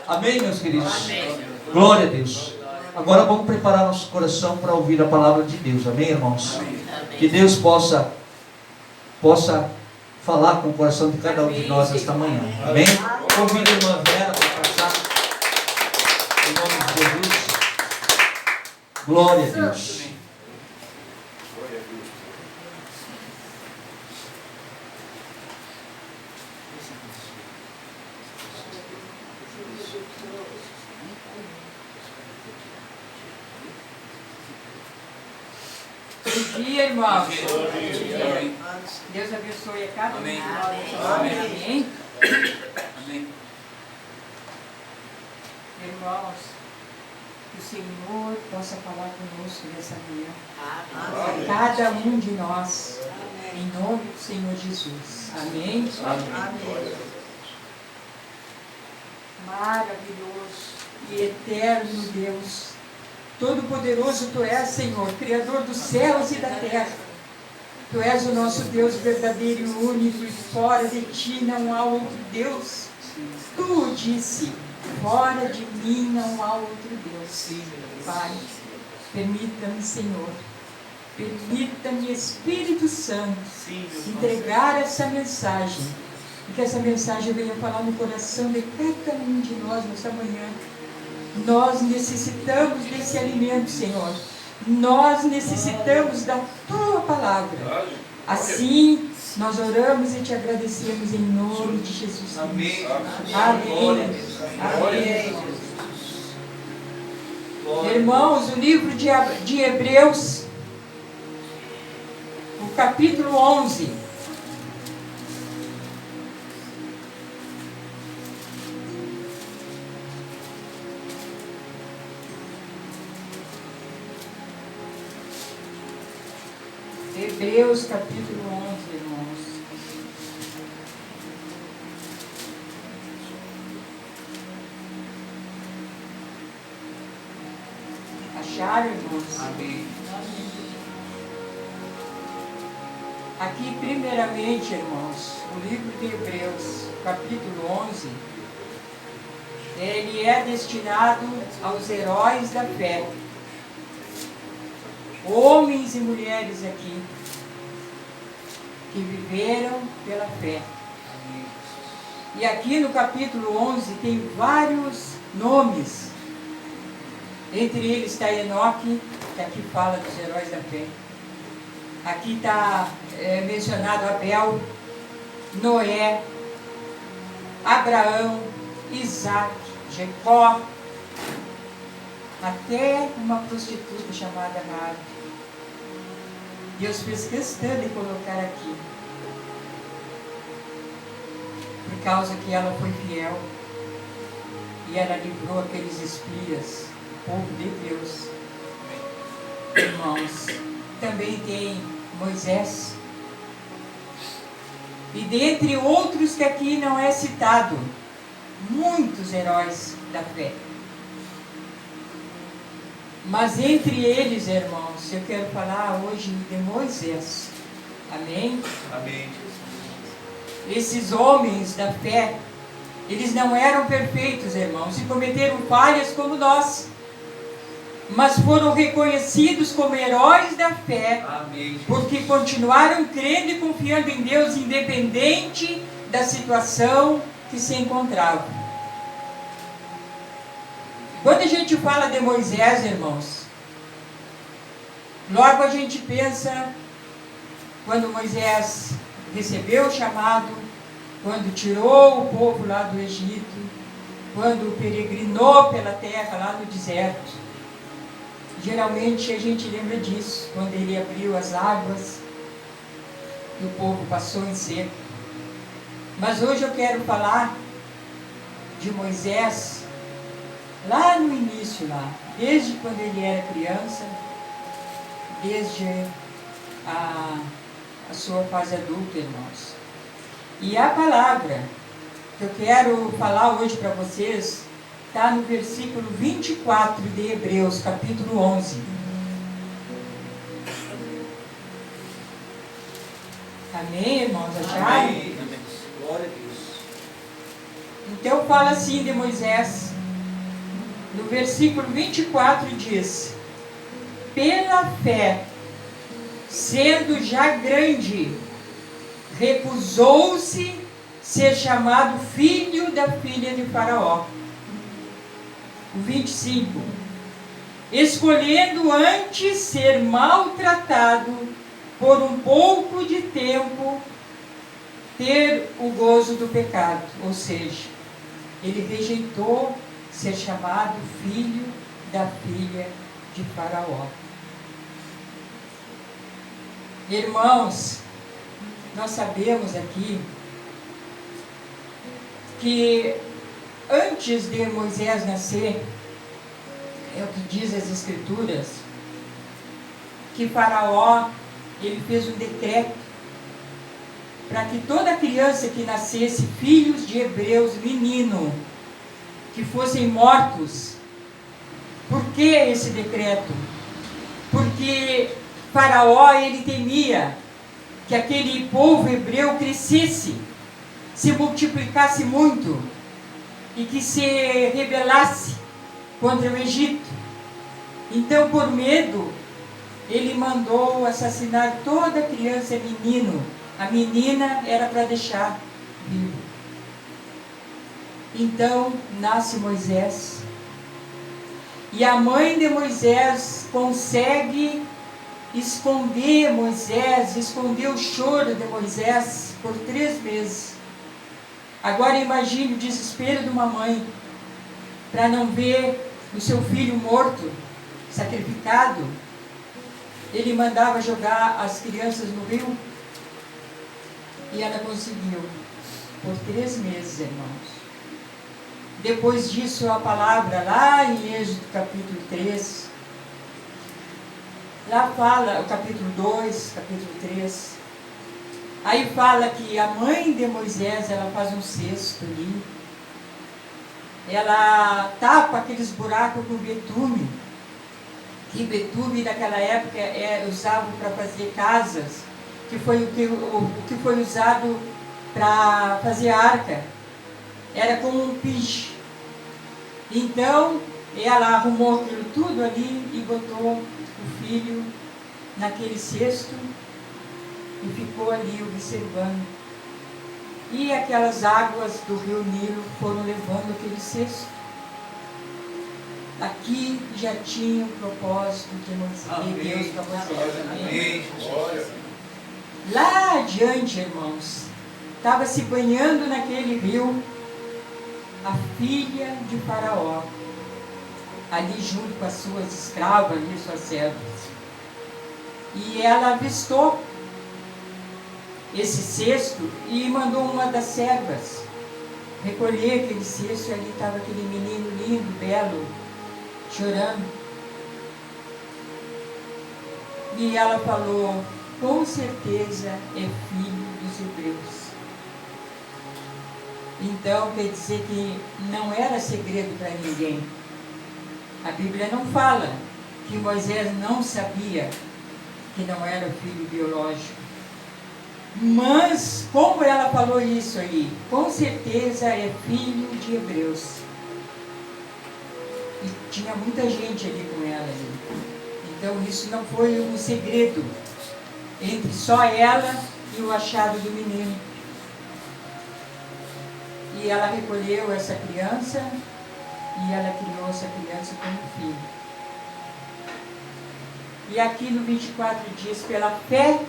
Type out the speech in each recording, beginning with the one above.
Amém, meus queridos? Amém. Glória a Deus. Agora vamos preparar nosso coração para ouvir a palavra de Deus. Amém, irmãos? Amém. Que Deus possa falar com o coração de cada um de nós esta manhã. Amém? Convido a irmã Vera para passar. Em nome de Jesus. Glória a Deus. Bom dia, irmãos. Deus abençoe a cada um de nós. Amém. Amém. Irmãos, que o Senhor possa falar conosco nessa manhã. Cada um de nós. Em nome do Senhor Jesus. Amém. Maravilhoso e eterno Deus. Todo-Poderoso Tu és, Senhor, Criador dos céus e da terra. Tu és o nosso Deus verdadeiro e único, e fora de Ti não há outro Deus. Tu disse, fora de mim não há outro Deus. Pai, permita-me, Senhor, permita-me, Espírito Santo, entregar essa mensagem, e que essa mensagem venha falar no coração de cada um de nós nessa manhã. Nós necessitamos desse alimento, Senhor. Nós necessitamos da Tua palavra. Assim, nós oramos e Te agradecemos em nome de Jesus. Amém. Amém. Amém. Irmãos, o livro de Hebreus, o capítulo 11. Hebreus capítulo 11, irmãos. Acharam, irmãos? Amém. Aqui, primeiramente, irmãos, o livro de Hebreus, capítulo 11, ele é destinado aos heróis da fé. Homens e mulheres aqui que viveram pela fé. E aqui no capítulo 11 tem vários nomes. Entre eles está Enoque, que aqui fala dos heróis da fé. Aqui está mencionado Abel, Noé, Abraão, Isaac, Jacó, até uma prostituta chamada Raabe. Deus fez questão de colocar aqui, por causa que ela foi fiel e ela livrou aqueles espias, o povo de Deus. Irmãos, também tem Moisés, e dentre outros que aqui não é citado, muitos heróis da fé. Mas entre eles, irmãos, eu quero falar hoje de Moisés. Amém? Amém. Esses homens da fé, eles não eram perfeitos, irmãos, e cometeram falhas como nós. Mas foram reconhecidos como heróis da fé. Amém. Porque continuaram crendo e confiando em Deus, independente da situação que se encontravam. Quando a gente fala de Moisés, irmãos, logo a gente pensa quando Moisés recebeu o chamado, quando tirou o povo lá do Egito, quando peregrinou pela terra lá no deserto. Geralmente a gente lembra disso, quando ele abriu as águas e o povo passou em seco. Mas hoje eu quero falar de Moisés lá no início, desde quando ele era criança, desde a sua fase adulta, irmãos. E a palavra que eu quero falar hoje para vocês está no versículo 24 de Hebreus, capítulo 11. Amém, irmãos? Acharam? Amém. Glória a Deus. Então fala assim de Moisés: No versículo 24 diz: pela fé, sendo já grande, recusou-se ser chamado filho da filha de Faraó. O 25: escolhendo antes ser maltratado por um pouco de tempo, ter o gozo do pecado. Ou seja, ele rejeitou ser chamado filho da filha de Faraó. Irmãos, nós sabemos aqui que antes de Moisés nascer, é o que diz as Escrituras, que Faraó, ele fez um decreto para que toda criança que nascesse, filhos de hebreus, menino, que fossem mortos. Por que esse decreto? Porque Faraó, ele temia que aquele povo hebreu crescesse, se multiplicasse muito e que se rebelasse contra o Egito. Então, por medo, ele mandou assassinar toda criança menino. A menina era para deixar vivo. Então, nasce Moisés. E a mãe de Moisés consegue esconder Moisés, esconder o choro de Moisés por 3 meses. Agora imagine o desespero de uma mãe para não ver o seu filho morto, sacrificado. Ele mandava jogar as crianças no rio e ela conseguiu por 3 meses, irmãos. Depois disso, a palavra lá em Êxodo capítulo 3, lá fala, o capítulo 2, capítulo 3, aí fala que a mãe de Moisés, ela faz um cesto ali, ela tapa aqueles buracos com betume, que betume naquela época usavam para fazer casas, que foi o que foi usado para fazer arca, era como um piche. Então, ela arrumou aquilo tudo ali e botou o filho naquele cesto e ficou ali observando. E aquelas águas do rio Nilo foram levando aquele cesto. Aqui já tinha o propósito de Deus para Moisés. Amém. Lá adiante, irmãos, estava se banhando naquele rio a filha de Faraó, ali junto com as suas escravas, ali, suas servas. E ela avistou esse cesto e mandou uma das servas recolher aquele cesto, e ali estava aquele menino lindo, belo, chorando. E ela falou: com certeza é filho dos hebreus. Então, quer dizer que não era segredo para ninguém. A Bíblia não fala que Moisés não sabia que não era o filho biológico. Mas, como ela falou isso aí? Com certeza é filho de hebreus. E tinha muita gente ali com ela ali. Então, isso não foi um segredo entre só ela e o achado do menino. E ela recolheu essa criança e ela criou essa criança como filho. E aqui no 24 diz: pela fé,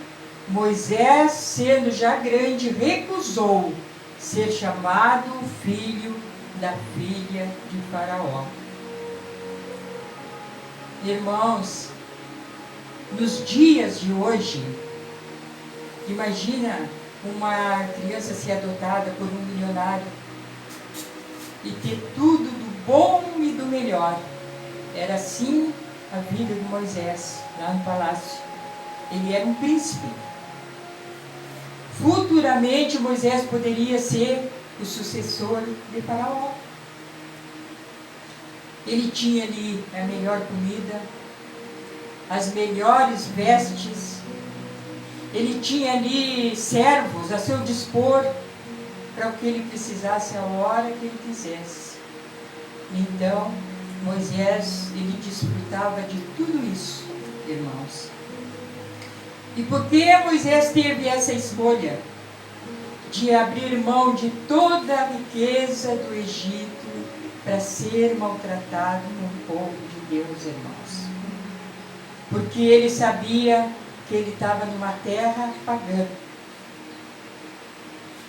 Moisés, sendo já grande, recusou ser chamado filho da filha de Faraó. Irmãos, nos dias de hoje, imagina uma criança ser adotada por um milionário e ter tudo do bom e do melhor. Era assim a vida de Moisés, lá no palácio. Ele era um príncipe. Futuramente, Moisés poderia ser o sucessor de Faraó. Ele tinha ali a melhor comida, as melhores vestes. Ele tinha ali servos a seu dispor para o que ele precisasse a hora que ele quisesse. Então, Moisés, ele desfrutava de tudo isso, irmãos. E por que Moisés teve essa escolha de abrir mão de toda a riqueza do Egito para ser maltratado no povo de Deus, irmãos? Porque ele sabia que ele estava numa terra pagã.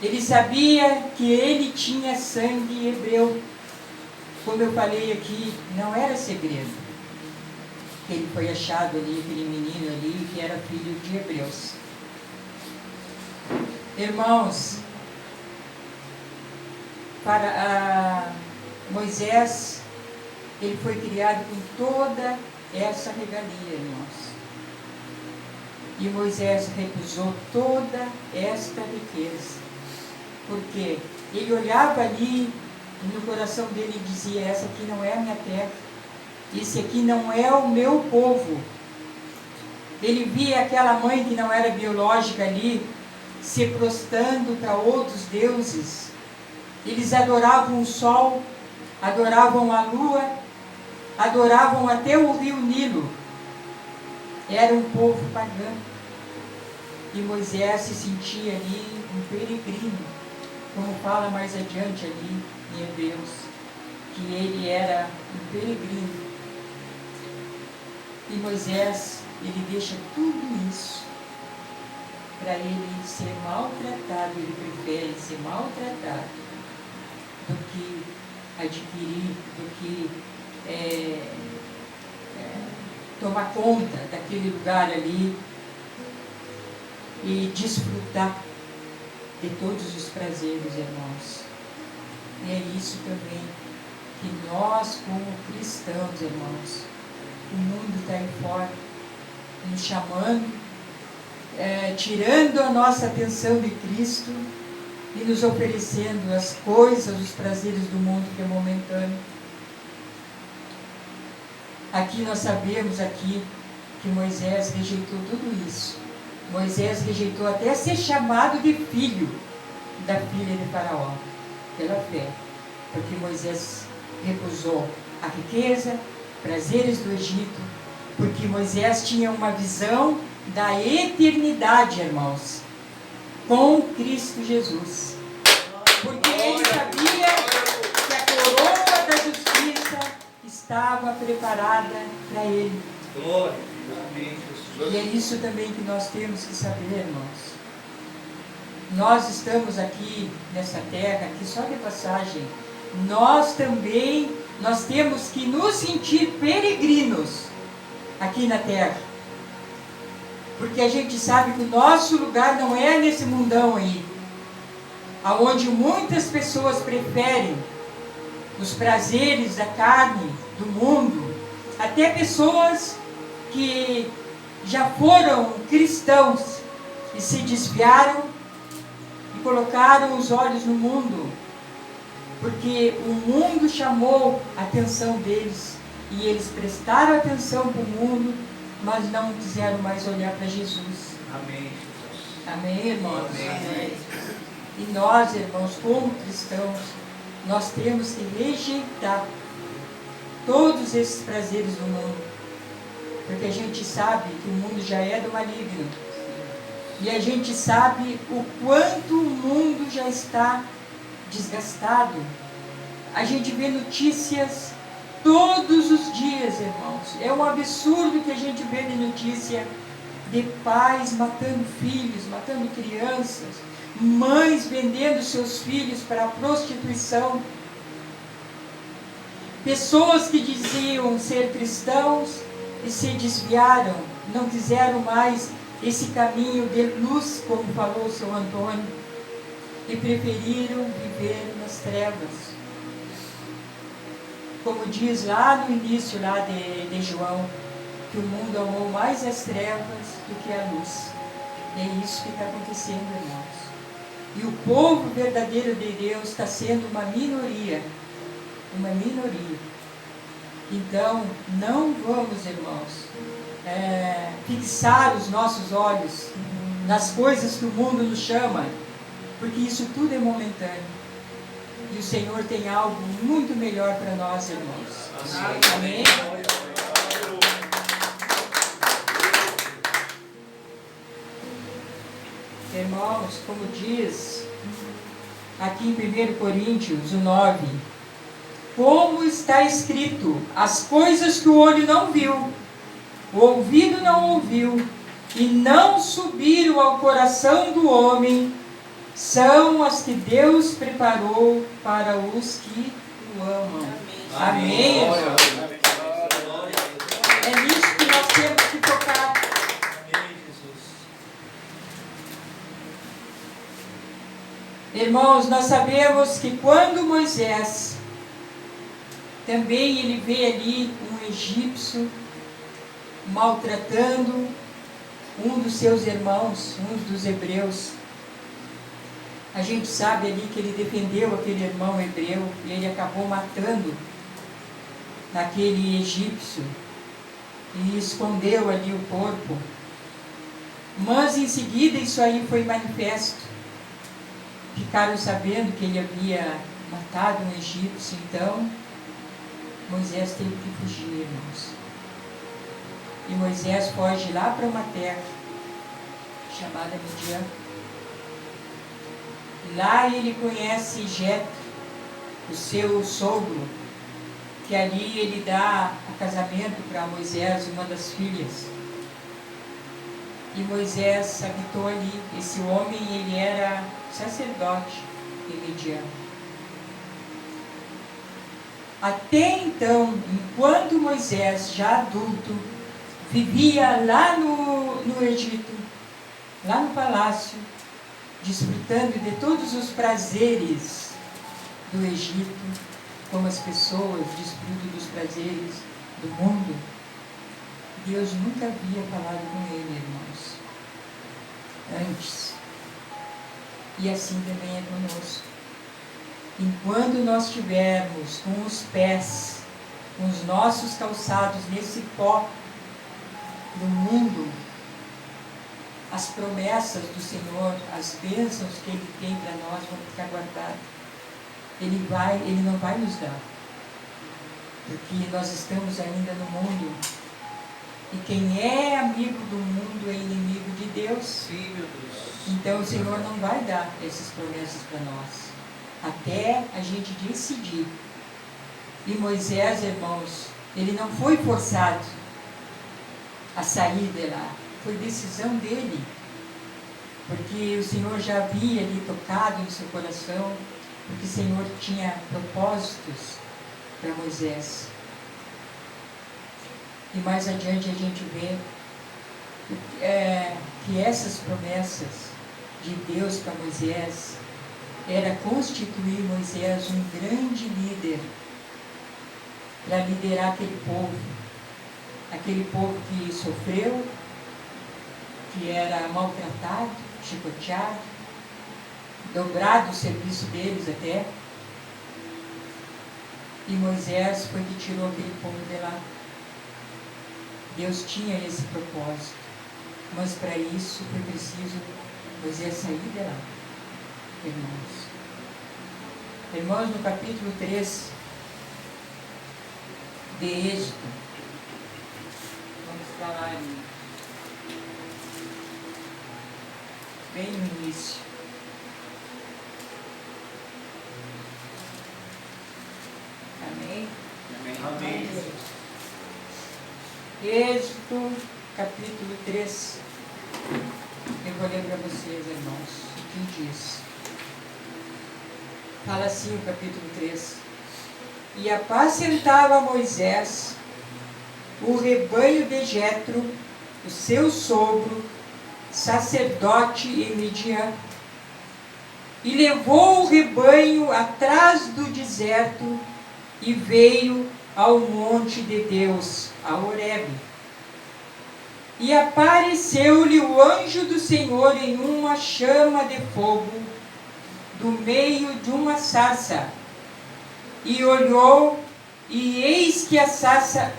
Ele sabia que ele tinha sangue hebreu. Como eu falei aqui, não era segredo que ele foi achado ali, aquele menino ali, que era filho de hebreus. Irmãos, para Moisés, ele foi criado com toda essa regalia, irmãos. E Moisés recusou toda esta riqueza. Porque ele olhava ali e no coração dele dizia: essa aqui não é a minha terra, esse aqui não é o meu povo. Ele via aquela mãe que não era biológica ali se prostrando para outros deuses. Eles adoravam o sol, adoravam a lua, adoravam até o rio Nilo. Era um povo pagão. E Moisés se sentia ali um peregrino, como fala mais adiante ali em Hebreus, que ele era um peregrino. E Moisés, ele deixa tudo isso para ele ser maltratado. Ele prefere ser maltratado do que adquirir, do que tomar conta daquele lugar ali e desfrutar de todos os prazeres, irmãos. E é isso também que nós, como cristãos, irmãos, o mundo está aí fora, nos chamando, tirando a nossa atenção de Cristo e nos oferecendo as coisas, os prazeres do mundo que é momentâneo. Aqui nós sabemos aqui que Moisés rejeitou tudo isso. Moisés rejeitou até ser chamado de filho da filha de Faraó, pela fé. Porque Moisés recusou a riqueza, prazeres do Egito, porque Moisés tinha uma visão da eternidade, irmãos, com Cristo Jesus. Porque ele sabia que a coroa da justiça estava preparada para ele. E é isso também que nós temos que saber, irmãos. Nós estamos aqui nessa terra, aqui só de passagem. Nós temos que nos sentir peregrinos aqui na terra. Porque a gente sabe que o nosso lugar não é nesse mundão aí, aonde muitas pessoas preferem os prazeres da carne, do mundo. Até pessoas que já foram cristãos e se desviaram e colocaram os olhos no mundo, porque o mundo chamou a atenção deles e eles prestaram atenção para o mundo, mas não quiseram mais olhar para Jesus. Amém. Amém, irmãos? Amém. E nós, irmãos, como cristãos, nós temos que rejeitar todos esses prazeres do mundo, porque a gente sabe que o mundo já é do maligno. E a gente sabe o quanto o mundo já está desgastado. A gente vê notícias todos os dias, irmãos. É um absurdo que a gente vê de notícia de pais matando filhos, matando crianças, mães vendendo seus filhos para a prostituição. Pessoas que diziam ser cristãos e se desviaram, não quiseram mais esse caminho de luz, como falou o seu Antônio, e preferiram viver nas trevas. Como diz lá no início lá de João, que o mundo amou mais as trevas do que a luz. E é isso que está acontecendo, irmãos. E o povo verdadeiro de Deus está sendo uma minoria. Uma minoria. Então, não vamos, irmãos, fixar os nossos olhos nas coisas que o mundo nos chama, porque isso tudo é momentâneo. E o Senhor tem algo muito melhor para nós, irmãos. Amém? Irmãos, como diz aqui em 1 Coríntios 9, como está escrito, as coisas que o olho não viu, o ouvido não ouviu, e não subiram ao coração do homem, são as que Deus preparou para os que o amam. Amém. É nisso que nós temos que tocar. Irmãos, nós sabemos que quando Moisés, também ele vê ali um egípcio maltratando um dos seus irmãos, um dos hebreus. A gente sabe ali que ele defendeu aquele irmão hebreu e ele acabou matando aquele egípcio e escondeu ali o corpo. Mas em seguida isso aí foi manifesto. Ficaram sabendo que ele havia matado um egípcio, então Moisés teve que fugir, irmãos. E Moisés foge lá para uma terra chamada Midian. Lá ele conhece Jetro, o seu sogro, que ali ele dá a casamento para Moisés, uma das filhas. E Moisés habitou ali. Esse homem, ele era sacerdote em Midian. Até então, enquanto Moisés, já adulto, vivia lá no Egito, lá no palácio, desfrutando de todos os prazeres do Egito, como as pessoas desfrutam dos prazeres do mundo, Deus nunca havia falado com ele, irmãos, antes. E assim também é conosco. Enquanto nós estivermos com os pés, com os nossos calçados nesse pó do mundo, as promessas do Senhor, as bênçãos que Ele tem para nós vão ficar guardadas. Ele não vai nos dar. Porque nós estamos ainda no mundo. E quem é amigo do mundo é inimigo de Deus. Sim, meu Deus. Então o Senhor não vai dar essas promessas para nós. Até a gente decidir. E Moisés, irmãos, ele não foi forçado a sair de lá. Foi decisão dele. Porque o Senhor já havia ali tocado no seu coração. Porque o Senhor tinha propósitos para Moisés. E mais adiante a gente vê que essas promessas de Deus para Moisés era constituir Moisés um grande líder para liderar aquele povo que sofreu, que era maltratado, chicoteado, dobrado o serviço deles até. E Moisés foi que tirou aquele povo de lá. Deus tinha esse propósito, mas para isso foi preciso Moisés sair de lá, irmãos. Irmãos, no capítulo 3 de Êxodo, vamos falar bem no início. Amém? Amém. Êxodo, capítulo 3. Eu vou ler para vocês, irmãos, o que diz. Fala assim o capítulo 3. E apacentava Moisés o rebanho de Jetro, o seu sogro, sacerdote em Midian, e levou o rebanho atrás do deserto e veio ao monte de Deus, a Horebe. E apareceu-lhe o anjo do Senhor em uma chama de fogo, do meio de uma sarça. E olhou, e eis que a sarça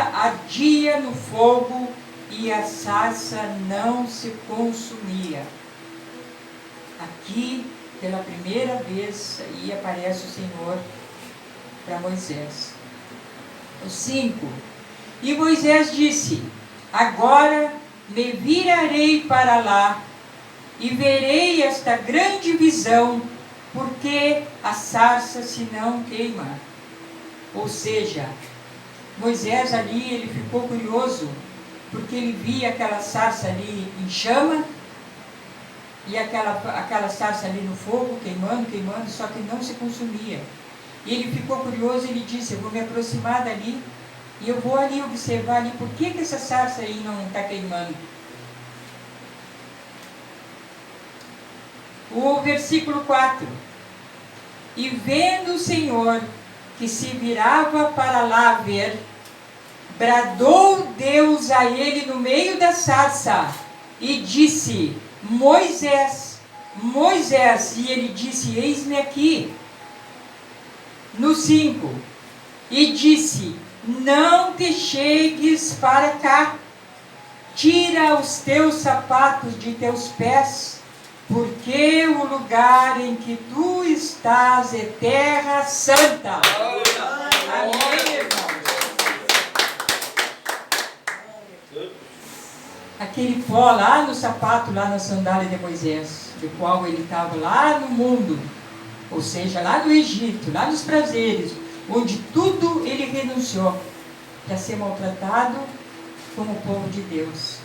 ardia no fogo, e a sarça não se consumia. Aqui pela primeira vez, aí aparece o Senhor para Moisés. O 5. E Moisés disse: agora me virarei para lá e verei esta grande visão, porque a sarça se não queima. Ou seja, Moisés ali, ele ficou curioso, porque ele via aquela sarça ali em chama, e aquela sarça ali no fogo, queimando, só que não se consumia. E ele ficou curioso e ele disse: eu vou me aproximar dali, e eu vou ali observar ali, por que essa sarça aí não está queimando? O versículo 4. E vendo o Senhor que se virava para lá ver, bradou Deus a ele no meio da sarça e disse: Moisés, Moisés. E ele disse: eis-me aqui. No 5. E disse: não te chegues para cá, tira os teus sapatos de teus pés, porque o lugar em que tu estás é terra santa. Amém, irmãos? Aquele pó lá no sapato, lá na sandália de Moisés, do qual ele estava lá no mundo, ou seja, lá no Egito, lá nos prazeres, onde tudo ele renunciou para ser maltratado como o povo de Deus.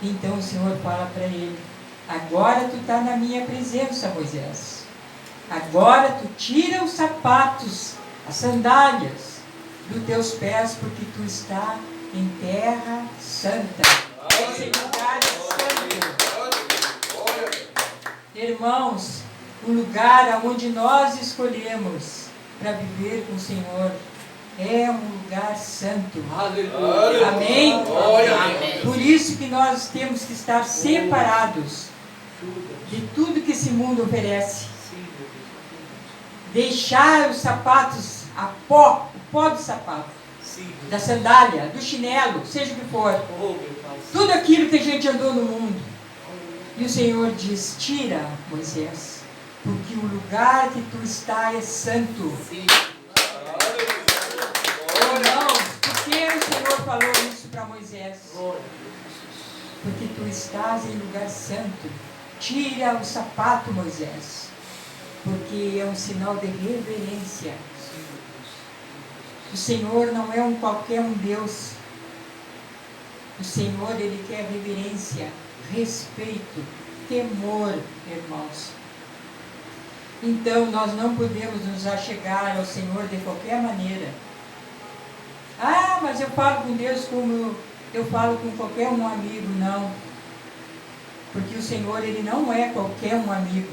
Então o Senhor fala para ele: agora tu está na minha presença, Moisés. Agora tu tira os sapatos, as sandálias dos teus pés, porque tu está em terra santa. Esse lugar é santo. Irmãos, o lugar onde nós escolhemos para viver com o Senhor é um lugar santo. Aleluia. Amém? Amém. Por isso que nós temos que estar separados de tudo que esse mundo oferece. Deixar os sapatos, o pó do sapato, da sandália, do chinelo, seja o que for. Tudo aquilo que a gente andou no mundo. E o Senhor diz: tira, Moisés, porque o lugar que tu está é santo. Irmãos, por que o Senhor falou isso para Moisés? Porque tu estás em lugar santo. Tira o sapato, Moisés, porque é um sinal de reverência. O Senhor não é qualquer um Deus. O Senhor, Ele quer reverência, respeito, temor, irmãos. Então, nós não podemos nos achegar ao Senhor de qualquer maneira. Ah, mas eu falo com Deus como eu falo com qualquer um amigo. Não. Porque o Senhor, Ele não é qualquer um amigo.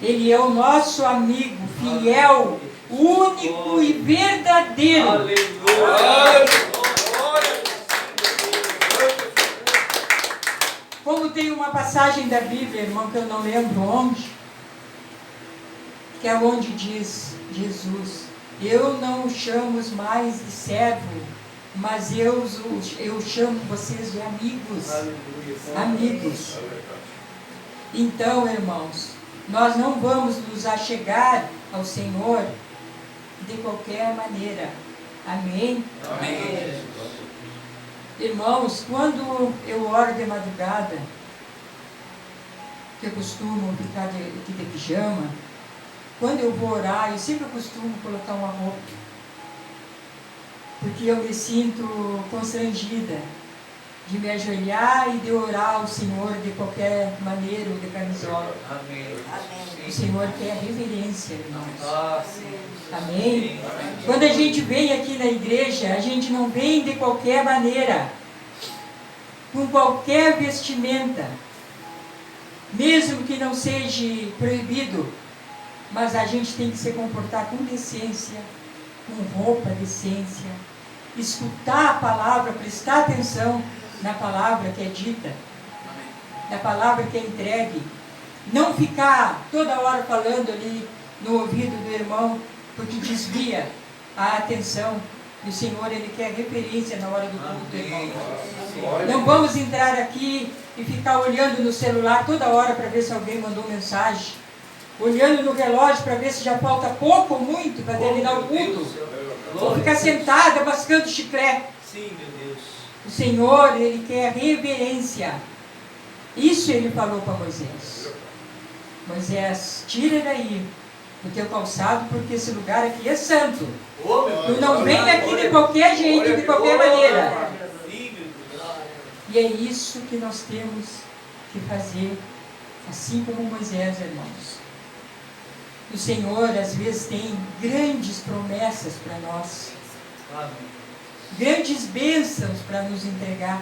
Ele é o nosso amigo, fiel, único e verdadeiro. Aleluia. Como tem uma passagem da Bíblia, irmão, que eu não lembro onde, que é onde diz Jesus: eu não os chamo mais de servo, mas eu chamo vocês de amigos. Amigos. Então, irmãos, nós não vamos nos achegar ao Senhor de qualquer maneira. Amém? Amém. Irmãos, quando eu oro de madrugada, que eu costumo ficar aqui de pijama, quando eu vou orar, eu sempre costumo colocar uma roupa, porque eu me sinto constrangida de me ajoelhar e de orar ao Senhor de qualquer maneira ou de camisola. Amém. O Senhor quer reverência, irmãos. Amém? Quando a gente vem aqui na igreja, a gente não vem de qualquer maneira, com qualquer vestimenta, mesmo que não seja proibido, mas a gente tem que se comportar com decência, com roupa decência, escutar a palavra, prestar atenção na palavra que é dita, na palavra que é entregue, não ficar toda hora falando ali no ouvido do irmão, porque desvia a atenção. E o Senhor, Ele quer referência na hora do culto, irmãos. Não vamos entrar aqui e ficar olhando no celular toda hora para ver se alguém mandou mensagem. Olhando no relógio para ver se já falta pouco ou muito para terminar o culto. Ou ficar sentada mascando chiclete. Sim, meu Deus. O Senhor, Ele quer reverência. Isso Ele falou para Moisés. Moisés, tira daí o teu calçado, porque esse lugar aqui é santo. Tu não vem aqui de qualquer jeito, de qualquer maneira. E é isso que nós temos que fazer, assim como Moisés, irmãos. O Senhor, às vezes, tem grandes promessas para nós. Grandes bênçãos para nos entregar.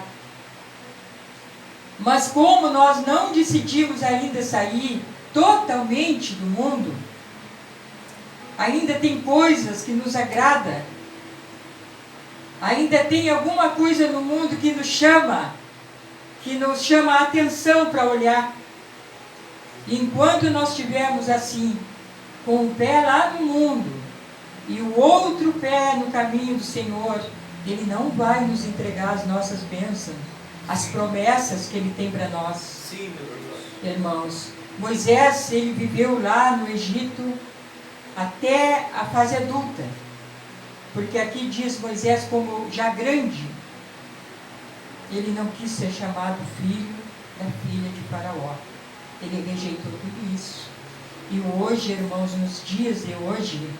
Mas como nós não decidimos ainda sair totalmente do mundo, ainda tem coisas que nos agradam, ainda tem alguma coisa no mundo que nos chama a atenção para olhar. Enquanto nós estivermos assim, com o pé lá no mundo e o outro pé no caminho do Senhor, Ele não vai nos entregar as nossas bênçãos, as promessas que Ele tem para nós. Sim, meu Deus. Irmãos, Moisés, ele viveu lá no Egito até a fase adulta, porque aqui diz Moisés como já grande, ele não quis ser chamado filho da filha de Faraó. Ele rejeitou tudo isso. E hoje, irmãos, nos dias de hoje,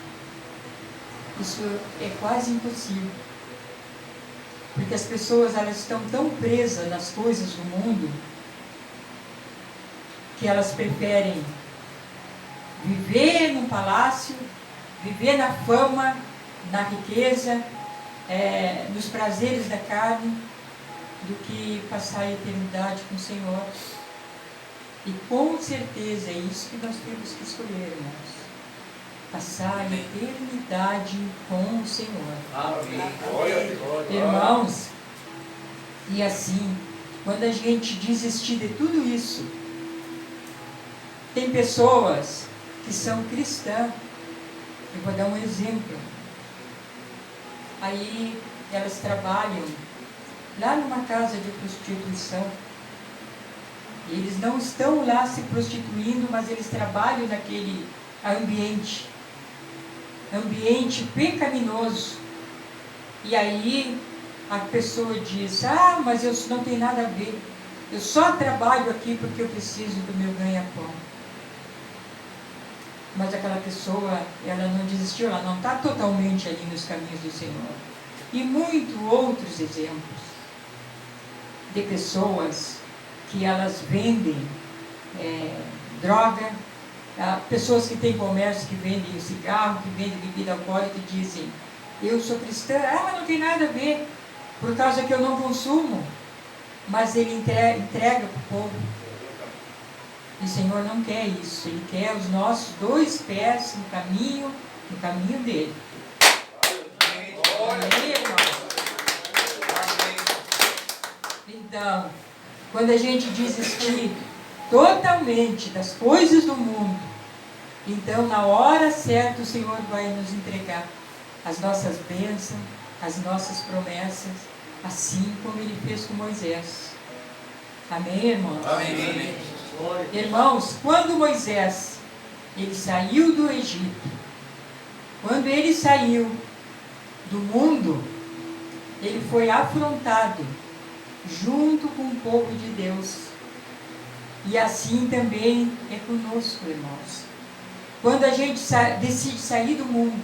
isso é quase impossível. Porque as pessoas, elas estão tão presas nas coisas do mundo, que elas preferem viver num palácio, viver na fama, na riqueza, nos prazeres da carne, do que passar a eternidade com o Senhor. E com certeza é isso que nós temos que escolher, irmãos. Passar a eternidade com o Senhor. Amém. Irmãos, e assim, quando a gente desistir de tudo isso, tem pessoas que são cristãs. Eu vou dar um exemplo. Aí elas trabalham lá numa casa de prostituição. Eles não estão lá se prostituindo, mas eles trabalham naquele ambiente pecaminoso. E aí a pessoa diz: ah, mas eu não tenho nada a ver, eu só trabalho aqui porque eu preciso do meu ganha-pão. Mas aquela pessoa, ela não desistiu, ela não está totalmente ali nos caminhos do Senhor. E muitos outros exemplos de pessoas que elas vendem droga, pessoas que têm comércio, que vendem cigarro, que vendem bebida alcoólica, e dizem: eu sou cristã, mas não tem nada a ver, por causa que eu não consumo. Mas ele entrega para o povo. E o Senhor não quer isso, Ele quer os nossos dois pés no caminho dele. Amém, irmão? Então, quando a gente desistir totalmente das coisas do mundo, então na hora certa o Senhor vai nos entregar as nossas bênçãos, as nossas promessas, assim como Ele fez com Moisés. Amém, irmãos? Amém. Irmãos, quando Moisés ele saiu do Egito, quando ele saiu do mundo, ele foi afrontado junto com o povo de Deus. E assim também é conosco, irmãos. Quando a gente decide sair do mundo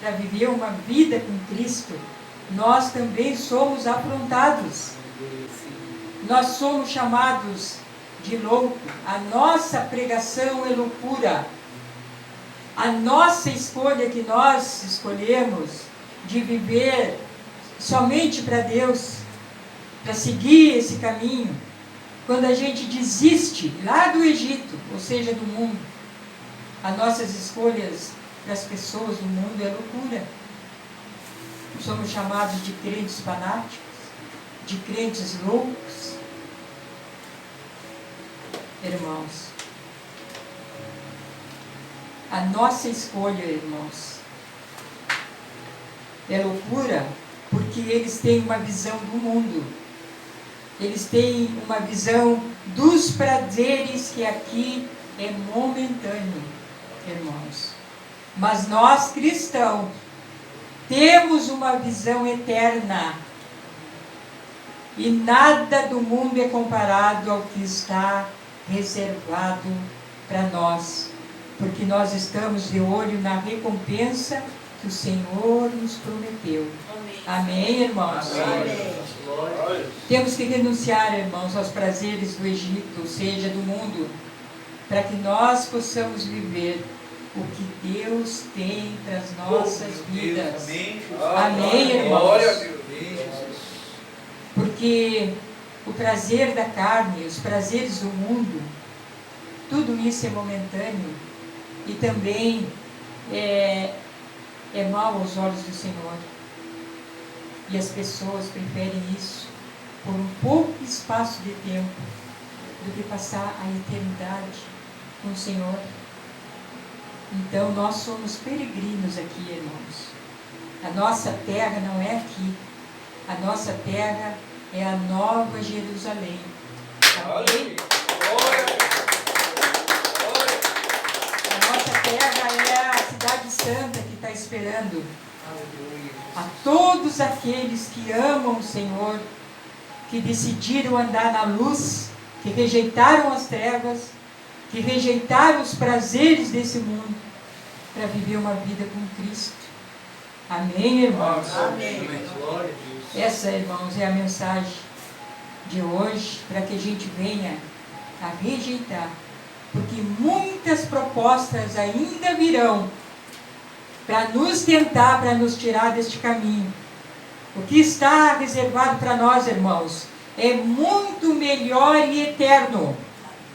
para viver uma vida com Cristo, nós também somos afrontados. Nós somos chamados de louco. A nossa pregação é loucura. A nossa escolha que nós escolhemos de viver somente para Deus, para seguir esse caminho, quando a gente desiste lá do Egito, ou seja, do mundo, as nossas escolhas para as pessoas do mundo é loucura. Somos chamados de crentes fanáticos, de crentes loucos. Irmãos, a nossa escolha, irmãos, é loucura, porque eles têm uma visão do mundo. Eles têm uma visão dos prazeres que aqui é momentâneo, irmãos. Mas nós, cristãos, temos uma visão eterna. E nada do mundo é comparado ao que está reservado para nós. Porque nós estamos de olho na recompensa que o Senhor nos prometeu. Amém, irmãos? Amém. Temos que renunciar, irmãos, aos prazeres do Egito, ou seja, do mundo, para que nós possamos viver o que Deus tem para as nossas vidas. Amém, irmãos? Porque o prazer da carne, os prazeres do mundo, tudo isso é momentâneo e também é mal aos olhos do Senhor. E as pessoas preferem isso por um pouco espaço de tempo do que passar a eternidade com o Senhor. Então nós somos peregrinos aqui, irmãos. A nossa terra não é aqui. A nossa terra é a Nova Jerusalém. Amém? A nossa terra é a cidade santa que está esperando a todos aqueles que amam o Senhor, que decidiram andar na luz, que rejeitaram as trevas, que rejeitaram os prazeres desse mundo, para viver uma vida com Cristo. Amém, irmãos? Amém. Essa, irmãos, é a mensagem de hoje, para que a gente venha a rejeitar, porque muitas propostas ainda virão para nos tentar, para nos tirar deste caminho. O que está reservado para nós, irmãos, é muito melhor e eterno.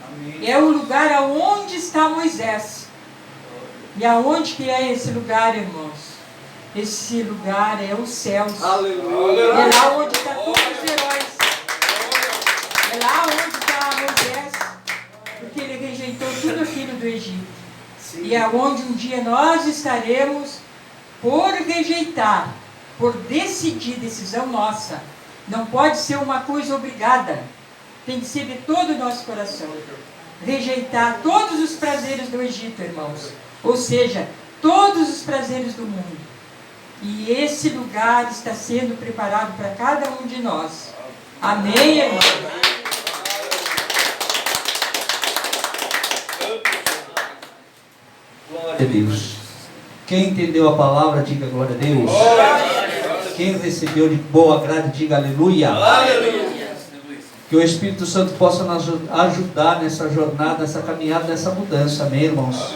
Amém. É o lugar aonde está Moisés. E aonde que é esse lugar, irmãos? Esse lugar é os céus. Aleluia. É lá onde estão todos os heróis. É lá onde está Moisés, porque ele rejeitou tudo aquilo do Egito. E é onde um dia nós estaremos por rejeitar, por decidir, decisão nossa. Não pode ser uma coisa obrigada. Tem que ser de todo o nosso coração. Rejeitar todos os prazeres do Egito, irmãos. Ou seja, todos os prazeres do mundo. E esse lugar está sendo preparado para cada um de nós. Amém, irmãos? Glória a Deus. Quem entendeu a palavra, diga glória a Deus. Quem recebeu de boa grade, diga aleluia. Que o Espírito Santo possa nos ajudar nessa jornada, nessa caminhada, nessa mudança. Amém, irmãos?